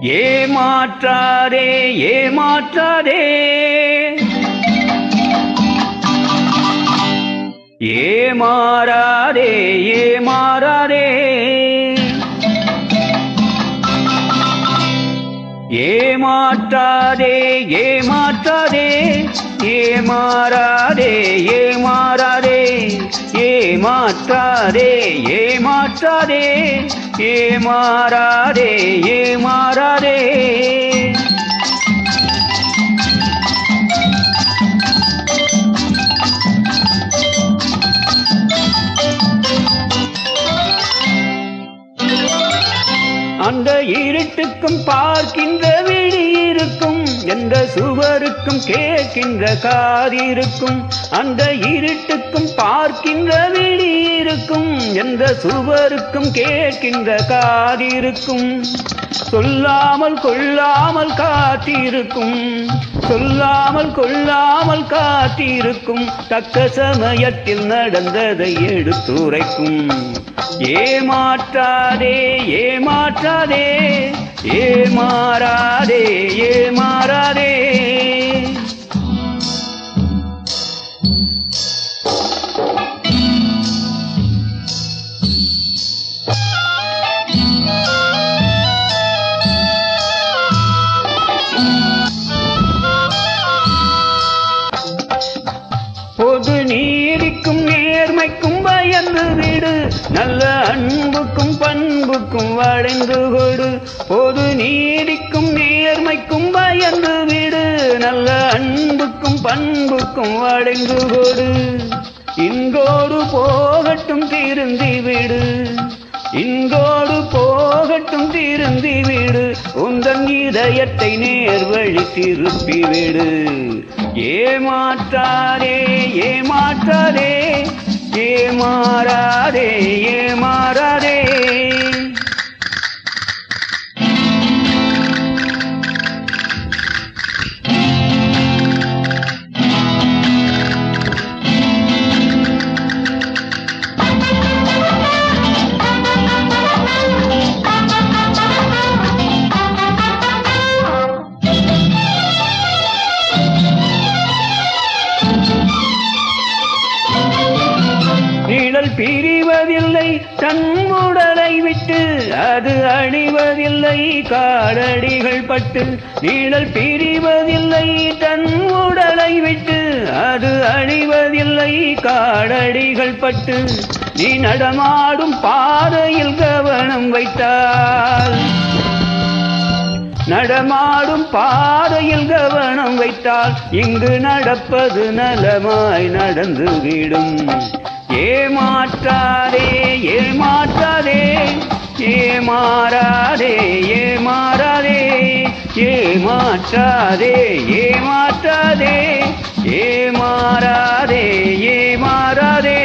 ஏமாற்றாதே ஏமாற்றாதே ஏமாறாதே ஏமாறாதே ஏமாற்றாதே ஏமாற்றாதே ஏமாறாதே ஏமாறாதே ஏமாற்றாதே ஏமாற்றாதே ஏமாறாதே ஏமாறாதே அந்த இருட்டுக்கும் பார்க்கின்ற விழி இருக்கும், எந்த சுவருக்கும் கேட்கின்ற காதிருக்கும். அந்த இருட்டுக்கும் பார்க்கின்ற விழி இருக்கும், எந்த சுவருக்கும் கேட்கின்ற காதிருக்கும். சொல்லாமல் கொள்ளாமல் காத்திருக்கும், சொல்லாமல் கொள்ளாமல் காத்திருக்கும். தக்க சமயத்தில் நடந்ததை எடுத்துரைக்கும். ஏமாற்றாதே ஏமாற்றாதே ஏமாறாதே ஏமாறாதே பொது நீதிக்கும் நேர்மைக்கும் பயந்து விடு, நல்ல அன்புக்கும் பண்புக்கும் வளைந்து கொடு. பொது நீதிக்கும் நேர்மைக்கும் பயந்து விடு, நல்ல அன்புக்கும் பண்புக்கும் வளைந்து கொடு. இங்கோடு போகட்டும் திருந்தி விடு, இங்கோடு போகட்டும் திருந்தி விடு. உந்தன் இதயத்தை நேர்வழி திருப்பிவிடு. ஏமாற்றாதே ஏமாற்றாதே ஏமாறாதே ஏமாறாதே நிழல் பிரிவதில்லை தன் உடலை விட்டு, அது அழிவதில்லை காலடிகள் பட்டு. நிழல் பிரிவதில்லை தன் உடலை விட்டு, அது அழிவதில்லை காலடிகள் பட்டு. நீ நடமாடும் பாதையில் கவனம் வைத்தால், நடமாடும் பாதையில் கவனம் வைத்தால், இங்கு நடப்பது நலமாய் நடந்துவிடும். ஏமாற்றாதே ஏமாற்றாதே ஏமாறாதே ஏமாறாதே ஏமாற்றாதே ஏமாற்றாதே ஏமாறாதே ஏமாறாதே